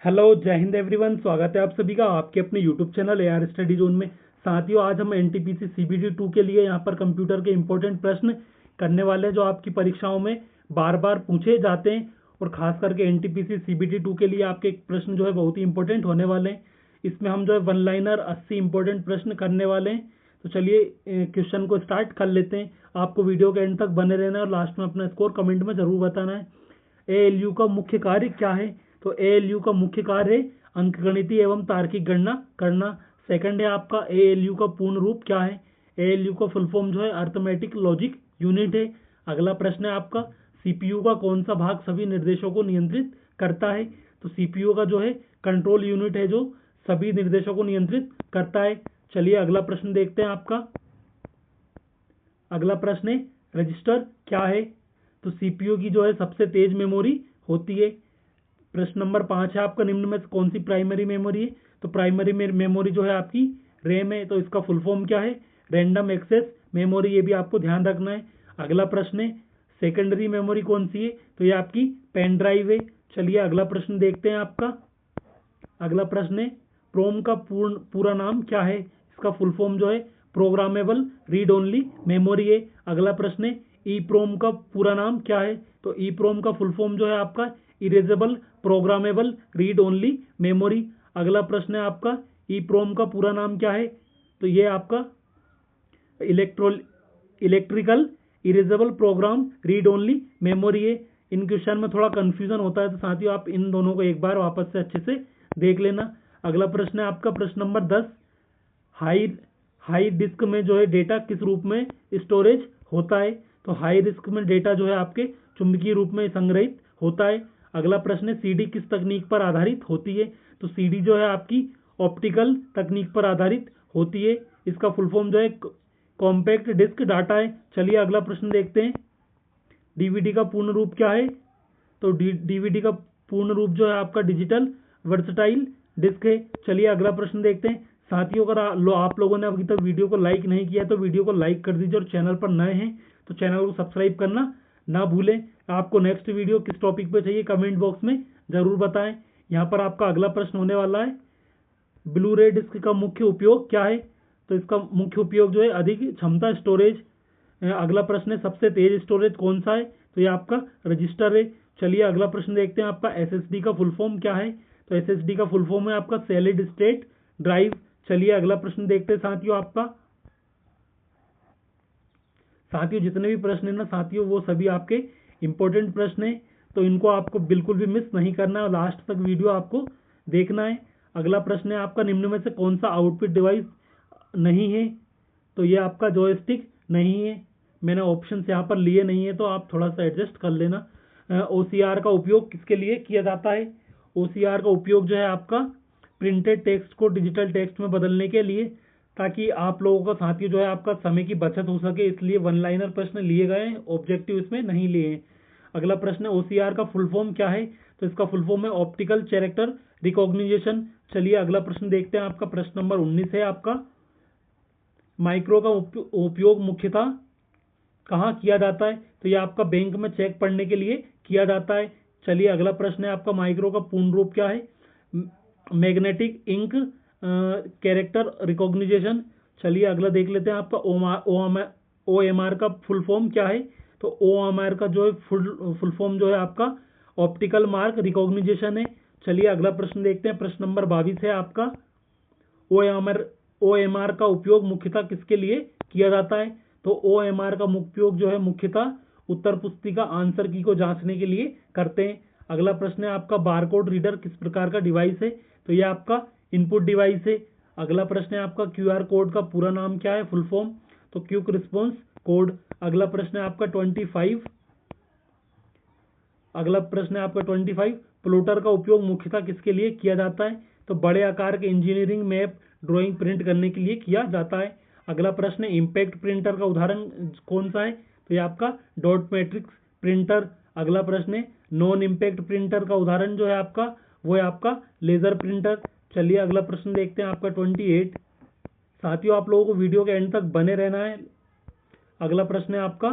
Hello, जय Hind everyone. स्वागत है आप सभी का आपके अपने YouTube channel AR study zone में। साथियों, आज हम एनटीपीसी सीबीटी 2 के लिए यहाँ पर कंप्यूटर के इंपॉर्टेंट प्रश्न करने वाले हैं जो आपकी परीक्षाओं में बार बार पूछे जाते हैं। और खास करके एनटीपीसी सीबीटी 2 के लिए आपके प्रश्न जो है बहुत ही इंपॉर्टेंट होने वाले हैं। इसमें हम जो है वन लाइनर 80 इंपॉर्टेंट प्रश्न करने वाले हैं। तो चलिए क्वेश्चन को स्टार्ट कर लेते हैं। आपको वीडियो के एंड तक बने रहना है और लास्ट में अपना स्कोर कमेंट में जरूर बताना है। एएलयू का मुख्य कार्य क्या है? तो एएलयू का मुख्य कार्य है अंकगणितीय एवं तार्किक गणना करना। सेकंड है आपका एएलयू का पूर्ण रूप क्या है? एएलयू का फुल फॉर्म जो है अर्थमेटिक लॉजिक यूनिट है। अगला प्रश्न है आपका सीपीयू का कौन सा भाग सभी निर्देशों को नियंत्रित करता है? तो सीपीयू का जो है कंट्रोल यूनिट है जो सभी निर्देशों को नियंत्रित करता है। चलिए अगला प्रश्न देखते हैं आपका। अगला प्रश्न है रजिस्टर क्या है? तो सीपीयू की जो है सबसे तेज मेमोरी होती है। प्रश्न नंबर 5 है आपका निम्न में से कौन सी प्राइमरी मेमोरी है? तो प्राइमरी मेमोरी जो है आपकी रैम है। तो इसका फुल फॉर्म क्या है? Random access memory. ये भी आपको ध्यान रखना है। अगला प्रश्न है सेकेंडरी मेमोरी कौन सी है? तो ये आपकी पेन ड्राइव है। चलिए अगला प्रश्न देखते हैं आपका। अगला प्रश्न है प्रोम का पूरा नाम क्या है? इसका फुल फॉर्म जो है प्रोग्रामेबल रीड ओनली मेमोरी है। अगला प्रश्न है ई प्रोम का पूरा नाम क्या है? तो ई प्रोम का फुल फॉर्म जो है आपका erasable programmable read only memory. अगला प्रश्न है आपका ई प्रोम का पूरा नाम क्या है? तो ये आपका electrical erasable program read only memory है। इन क्वेश्चन में थोड़ा कंफ्यूजन होता है, तो साथियों आप इन दोनों को एक बार वापस से अच्छे से देख लेना। अगला प्रश्न है आपका प्रश्न नंबर 10। हाई हाई डिस्क में जो है डेटा किस रूप में स्टोरेज होता है? तो हाई डिस्क में डेटा जो है आपके चुंबकीय रूप में संग्रहित होता है। अगला प्रश्न है सीडी किस तकनीक पर आधारित होती है? तो सीडी जो है आपकी ऑप्टिकल तकनीक पर आधारित होती है। इसका फुल फॉर्म जो है कॉम्पैक्ट डिस्क डाटा है। चलिए अगला प्रश्न देखते हैं। डीवीडी का पूर्ण रूप क्या है? तो डीवीडी का पूर्ण रूप जो है आपका डिजिटल वर्सटाइल डिस्क है। चलिए अगला प्रश्न देखते हैं। साथियों, अगर आप लोगों ने अभी तक वीडियो को लाइक नहीं किया है तो वीडियो को लाइक कर दीजिए और चैनल पर नए हैं तो चैनल को सब्सक्राइब करना ना भूलें। आपको नेक्स्ट वीडियो किस टॉपिक पे चाहिए कमेंट बॉक्स में जरूर बताएं। यहाँ पर आपका अगला प्रश्न होने वाला है ब्लू रे डिस्क का मुख्य उपयोग क्या है? तो इसका मुख्य उपयोग जो है अधिक क्षमता स्टोरेज। अगला प्रश्न है सबसे तेज स्टोरेज कौन सा है? तो ये आपका रजिस्टर है। चलिए अगला प्रश्न देखते हैं। आपका एसएसडी का फुल फॉर्म क्या है? तो एसएसडी का फुल फॉर्म है आपका सॉलिड स्टेट ड्राइव। चलिए अगला प्रश्न देखते हैं साथियों। आपका साथियों जितने भी प्रश्न है ना साथियों वो सभी आपके इंपॉर्टेंट प्रश्न है, तो इनको आपको बिल्कुल भी मिस नहीं करना है। लास्ट तक वीडियो आपको देखना है। अगला प्रश्न है आपका निम्न में से कौन सा आउटपुट डिवाइस नहीं है? तो ये आपका जॉयस्टिक नहीं है। मैंने ऑप्शन यहाँ पर लिए नहीं है तो आप थोड़ा सा एडजस्ट कर लेना। ओसीआर का उपयोग किसके लिए किया जाता है? ओसीआर का उपयोग जो है आपका प्रिंटेड टेक्स्ट को डिजिटल टेक्स्ट में बदलने के लिए, ताकि आप लोगों का साथियों जो है आपका समय की बचत हो सके, इसलिए वन लाइनर प्रश्न लिए गए हैं, ऑब्जेक्टिव इसमें नहीं लिए हैं। अगला प्रश्न है ओसीआर का फुल फॉर्म क्या है? तो इसका फुल फॉर्म है ऑप्टिकल कैरेक्टर रिकॉग्निशन। चलिए अगला प्रश्न देखते हैं। आपका प्रश्न नंबर 19 है आपका माइक्रो का उपयोग मुख्यतः कहाँ किया जाता है? तो ये आपका बैंक में चेक पढ़ने के लिए किया जाता है। चलिए अगला प्रश्न है आपका माइक्रो का पूर्ण रूप क्या है? Magnetic ink character recognition. चलिए अगला देख लेते हैं। आपका ओ एम आर का फुल फॉर्म क्या है? तो ओ एम आर का जो है फुल फॉर्म जो है आपका ऑप्टिकल मार्क रिकॉग्निशन है। चलिए अगला प्रश्न देखते हैं। प्रश्न नंबर 22 है आपका ओ एम आर का उपयोग मुख्यतः किसके लिए किया जाता है? तो ओ एम आर का उपयोग जो है मुख्यतः उत्तर पुस्तिका आंसर की को जांचने के लिए करते हैं। अगला प्रश्न है आपका बारकोड रीडर किस प्रकार का डिवाइस है? तो यह आपका इनपुट डिवाइस है। अगला प्रश्न है आपका क्यूआर कोड का पूरा नाम क्या है, फुल फॉर्म? तो क्विक रिस्पॉन्स कोड। अगला प्रश्न है आपका 25। अगला प्रश्न है आपका 25 प्लॉटर का उपयोग मुख्यतः किसके लिए किया जाता है? तो बड़े आकार के इंजीनियरिंग मैप ड्राइंग प्रिंट करने के लिए किया जाता है। अगला प्रश्न है इम्पैक्ट प्रिंटर का उदाहरण कौन सा है? तो ये आपका डॉट मैट्रिक्स प्रिंटर। अगला प्रश्न है नॉन इम्पैक्ट प्रिंटर का उदाहरण जो है आपका वो है आपका लेजर प्रिंटर। चलिए अगला प्रश्न देखते हैं आपका 28। साथियों आप लोगों को वीडियो के एंड तक बने रहना है। अगला प्रश्न है आपका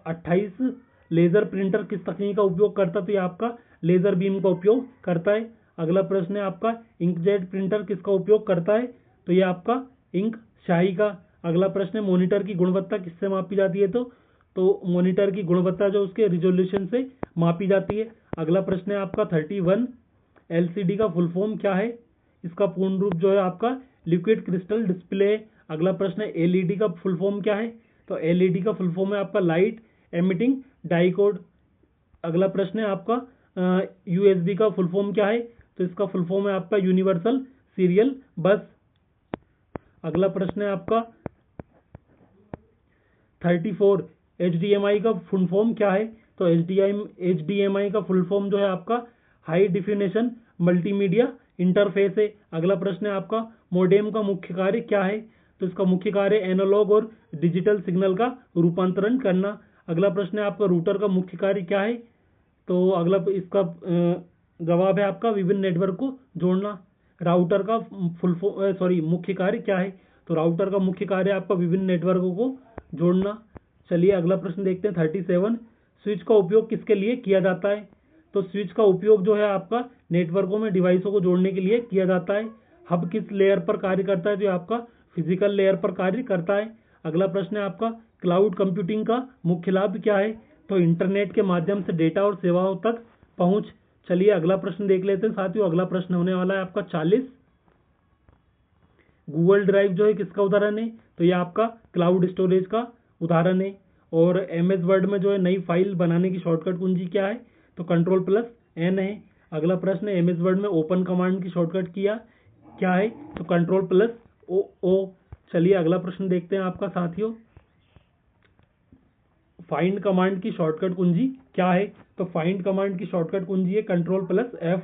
28 लेजर प्रिंटर किस तकनीक का उपयोग करता है? तो ये आपका लेजर बीम का उपयोग करता है। अगला प्रश्न है आपका इंकजेट प्रिंटर किसका उपयोग करता है, तो ये आपका इंक स्याही का। अगला प्रश्न है मॉनिटर की गुणवत्ता किससे मापी जाती है, तो मॉनिटर की गुणवत्ता जो उसके रिजोल्यूशन से मापी जाती है। अगला प्रश्न है आपका 31 एलसीडी का फुल फॉर्म क्या है, इसका पूर्ण रूप जो है आपका लिक्विड क्रिस्टल डिस्प्ले। अगला प्रश्न है एलईडी का फुल फॉर्म क्या है, तो एलईडी का फुल फॉर्म है आपका लाइट एमिटिंग डाइकोड। अगला प्रश्न है आपका यूएसबी का फुल फॉर्म क्या है, तो इसका फुल फॉर्म है आपका यूनिवर्सल सीरियल बस। अगला प्रश्न है आपका 34 एचडीएमआई का फुल फॉर्म क्या है, तो एचडीएमआई का फुल फॉर्म जो है आपका हाई डिफिनेशन मल्टीमीडिया इंटरफेस है। अगला प्रश्न है आपका मोडेम का मुख्य कार्य क्या है, तो इसका मुख्य कार्य एनालॉग और डिजिटल सिग्नल का रूपांतरण करना। अगला प्रश्न है आपका रूटर का मुख्य कार्य क्या है, तो अगला इसका जवाब है आपका विभिन्न नेटवर्क को जोड़ना। राउटर का मुख्य कार्य क्या है, तो राउटर का मुख्य कार्य आपका विभिन्न नेटवर्कों को जोड़ना। चलिए अगला प्रश्न देखते हैं 37 स्विच का उपयोग किसके लिए किया जाता है, तो स्विच का उपयोग जो है आपका नेटवर्कों में डिवाइसों को जोड़ने के लिए किया जाता है। हब किस लेयर पर कार्य करता है, जो आपका फिजिकल लेयर पर कार्य करता है। अगला प्रश्न है आपका क्लाउड कंप्यूटिंग का मुख्य लाभ क्या है, तो इंटरनेट के माध्यम से डेटा और सेवाओं तक पहुंच। चलिए अगला प्रश्न देख लेते हैं साथियों। अगला प्रश्न होने वाला है आपका 40 गूगल ड्राइव जो है किसका उदाहरण है, तो ये आपका क्लाउड स्टोरेज का उदाहरण है। और एमएस वर्ड में जो है नई फाइल बनाने की शॉर्टकट कुंजी क्या है, तो Ctrl+N है। अगला प्रश्न है एमएस वर्ड में ओपन कमांड की शॉर्टकट क्या है, तो Ctrl+O। चलिए अगला प्रश्न देखते हैं आपका साथियों। फाइंड कमांड की शॉर्टकट कुंजी क्या है, तो फाइंड कमांड की शॉर्टकट कुंजी है Ctrl+F।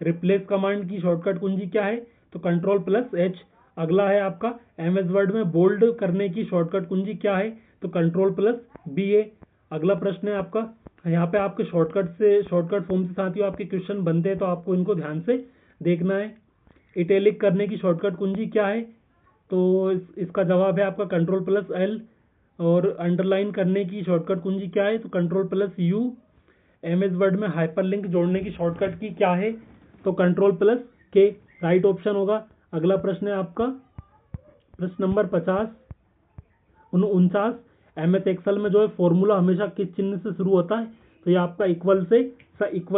रिप्लेस कमांड की शॉर्टकट कुंजी क्या है, तो Ctrl+H। अगला है आपका एमएस वर्ड में बोल्ड करने की शॉर्टकट कुंजी क्या है, तो Ctrl+BA। अगला प्रश्न है आपका, यहाँ पे आपके शॉर्टकट फॉर्म से साथियों आपके क्वेश्चन बनते हैं, तो आपको इनको ध्यान से देखना है। इटैलिक करने की शॉर्टकट कुंजी क्या है, तो इसका जवाब है आपका Ctrl+L। और अंडरलाइन करने की शॉर्टकट कुंजी क्या है, तो Ctrl+U। एमएस वर्ड में हाइपरलिंक जोड़ने की शॉर्टकट की क्या है, तो Ctrl+K राइट ऑप्शन होगा। अगला प्रश्न है आपका प्रश्न नंबर 49 एमएस एक्सेल में जो है फॉर्मूला हमेशा किस चिन्ह से शुरू होता है, तो ये आपका इक्वल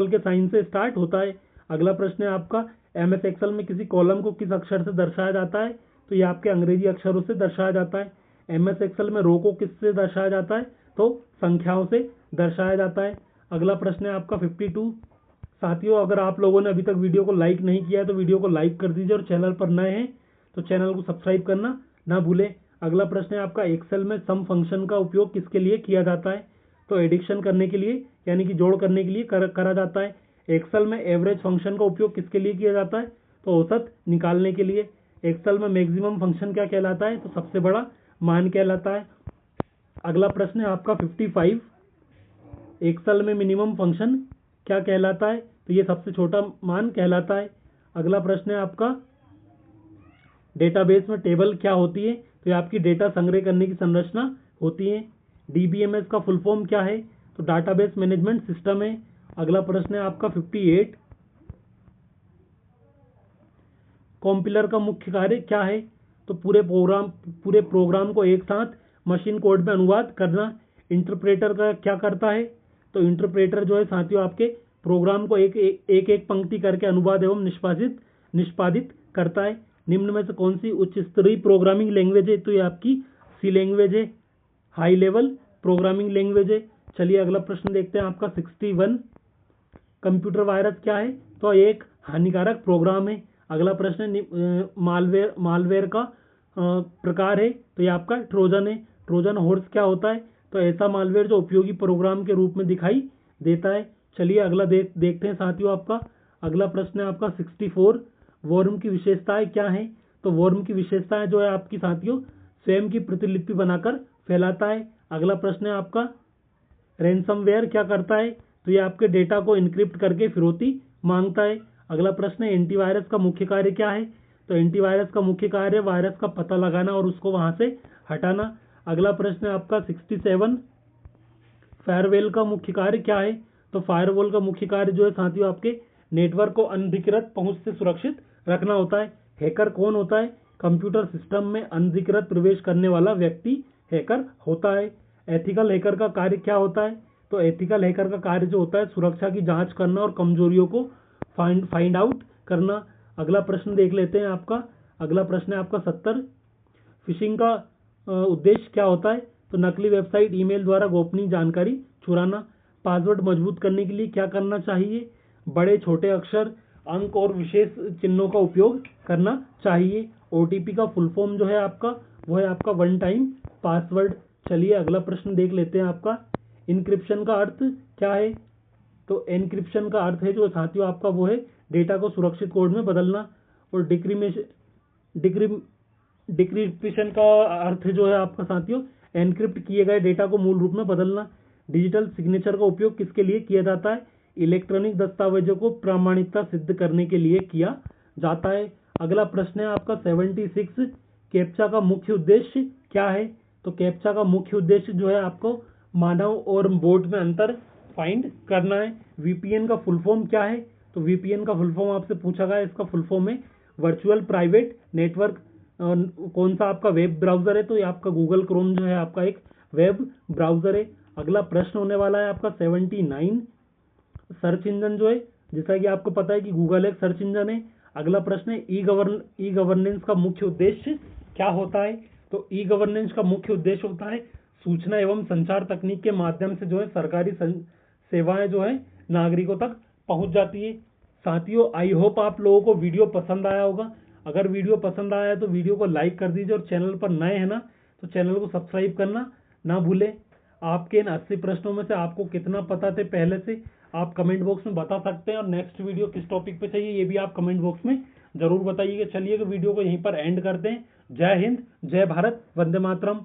के साइन से स्टार्ट होता है। अगला प्रश्न है आपका एमएस एक्सेल में किसी कॉलम को किस अक्षर से दर्शाया जाता है, तो ये आपके अंग्रेजी अक्षरों से दर्शाया जाता है। एमएस एक्सेल में रो को किससे दर्शाया जाता है, तो संख्याओं से दर्शाया जाता है। अगला प्रश्न है आपका 52 साथियों, अगर आप लोगों ने अभी तक वीडियो को लाइक नहीं किया है तो वीडियो को लाइक कर दीजिए और चैनल पर नए हैं तो चैनल को सब्सक्राइब करना ना भूलें। अगला प्रश्न है आपका एक्सेल में सम फंक्शन का उपयोग किसके लिए किया जाता है, तो एडिशन करने के लिए यानी कि जोड़ करने के लिए करा जाता है। एक्सेल में एवरेज फंक्शन का उपयोग किसके लिए किया जाता है, तो औसत निकालने के लिए। एक्सेल में मैक्सिमम फंक्शन क्या कहलाता है, तो सबसे बड़ा मान कहलाता है। अगला प्रश्न है आपका 55 एक्सेल में मिनिमम फंक्शन क्या कहलाता है, तो ये सबसे छोटा मान कहलाता है। अगला प्रश्न है आपका डेटाबेस में टेबल क्या होती है, तो ये आपकी डेटा संग्रह करने की संरचना होती है। डीबीएमएस का फुल फॉर्म क्या है, तो डाटाबेस मैनेजमेंट सिस्टम है। अगला प्रश्न है आपका 58 कॉम्पिलर का मुख्य कार्य क्या है, तो पूरे प्रोग्राम को एक साथ मशीन कोड में अनुवाद करना। इंटरप्रेटर का क्या करता है, तो इंटरप्रेटर जो है साथियों आपके प्रोग्राम को एक पंक्ति करके अनुवाद एवं निष्पादित करता है। निम्न में से कौन सी उच्च स्तरीय प्रोग्रामिंग लैंग्वेज है, तो ये आपकी सी लैंग्वेज है, हाई लेवल प्रोग्रामिंग लैंग्वेज है। चलिए अगला प्रश्न देखते हैं आपका 61 कंप्यूटर वायरस क्या है, तो एक हानिकारक प्रोग्राम है। अगला प्रश्न है मालवेयर का प्रकार है, तो ये आपका ट्रोजन है। ट्रोजन हॉर्स क्या होता है, तो ऐसा मालवेयर जो उपयोगी प्रोग्राम के रूप में दिखाई देता है। चलिए अगला देखते हैं साथियों आपका अगला प्रश्न है आपका 64 वॉर्म की विशेषताएं क्या है, तो वॉर्म की विशेषताएं जो है आपकी साथियों स्वयं की प्रतिलिपि बनाकर फैलाता है। अगला प्रश्न है आपका रैनसमवेयर क्या करता है, तो ये आपके डेटा को इनक्रिप्ट करके फिरौती मांगता है। अगला प्रश्न है एंटीवायरस का मुख्य कार्य क्या है, तो एंटीवायरस का मुख्य कार्य वायरस का पता लगाना और उसको वहां से हटाना। अगला प्रश्न है आपका 67 फायरवॉल का मुख्य कार्य क्या है, तो फायरवॉल का मुख्य कार्य जो है साथियों आपके नेटवर्क को अनधिकृत पहुंच से सुरक्षित रखना होता है। हैकर कौन होता है? कंप्यूटर सिस्टम में अनधिकृत प्रवेश करने वाला व्यक्ति हैकर होता है। एथिकल हैकर का कार्य क्या होता है? तो एथिकल हैकर का कार्य जो होता है सुरक्षा की जांच करना और कमजोरियों को फाइंड आउट करना। अगला प्रश्न देख लेते हैं आपका। अगला प्रश्न है आपका 70। फिशिंग का उद्देश्य क्या होता है? तो नकली वेबसाइट, ईमेल द्वारा गोपनीय जानकारी चुराना। पासवर्ड मजबूत करने के लिए क्या करना चाहिए? बड़े छोटे अक्षर, अंक और विशेष चिन्हों का उपयोग करना चाहिए। ओटीपी का फुल फॉर्म जो है आपका, वो है आपका वन टाइम पासवर्ड। चलिए अगला प्रश्न देख लेते हैं आपका। इनक्रिप्शन का अर्थ क्या है? तो एनक्रिप्शन का अर्थ है जो साथियों आपका वो है डेटा को सुरक्षित कोड में बदलना। और डिक्रिप्शन का अर्थ जो है आपका साथियों एनक्रिप्ट किए गए डेटा को मूल रूप में बदलना। डिजिटल सिग्नेचर का उपयोग किसके लिए किया जाता है? इलेक्ट्रॉनिक दस्तावेजों को प्रामाणिकता सिद्ध करने के लिए किया जाता है। अगला प्रश्न है आपका 76। कैप्चा का मुख्य उद्देश्य क्या है? तो कैप्चा का मुख्य उद्देश्य जो है आपको मानव और बोट में अंतर फाइंड करना है। वीपीएन का फुल फॉर्म क्या है? तो वीपीएन का फुल फॉर्म आपसे पूछा गया है, इसका फुल फॉर्म है वर्चुअल प्राइवेट नेटवर्क। कौन सा आपका वेब ब्राउजर है? तो ये आपका गूगल क्रोम जो है आपका एक वेब ब्राउजर है। अगला प्रश्न होने वाला है आपका 79। सर्च इंजन जो है, जैसा कि आपको पता है कि गूगल एक सर्च इंजन है। अगला प्रश्न है ई गवर्नेंस का मुख्य उद्देश्य क्या होता है? तो ई गवर्नेंस का मुख्य उद्देश्य होता है सूचना एवं संचार तकनीक के माध्यम से जो है सरकारी सेवाएं जो है नागरिकों तक पहुंच जाती है। साथियों आई होप आप लोगों को वीडियो पसंद आया होगा। अगर वीडियो पसंद आया है तो वीडियो को लाइक कर दीजिए और चैनल पर नए हैं ना तो चैनल को सब्सक्राइब करना ना भूलें। आपके इन 80 प्रश्नों में से आपको कितना पता थे पहले से आप कमेंट बॉक्स में बता सकते हैं, और नेक्स्ट वीडियो किस टॉपिक पे चाहिए ये भी आप कमेंट बॉक्स में जरूर बताइएगा। चलिए वीडियो को यहीं पर एंड करते हैं। जय हिंद, जय भारत, वंदे मातरम।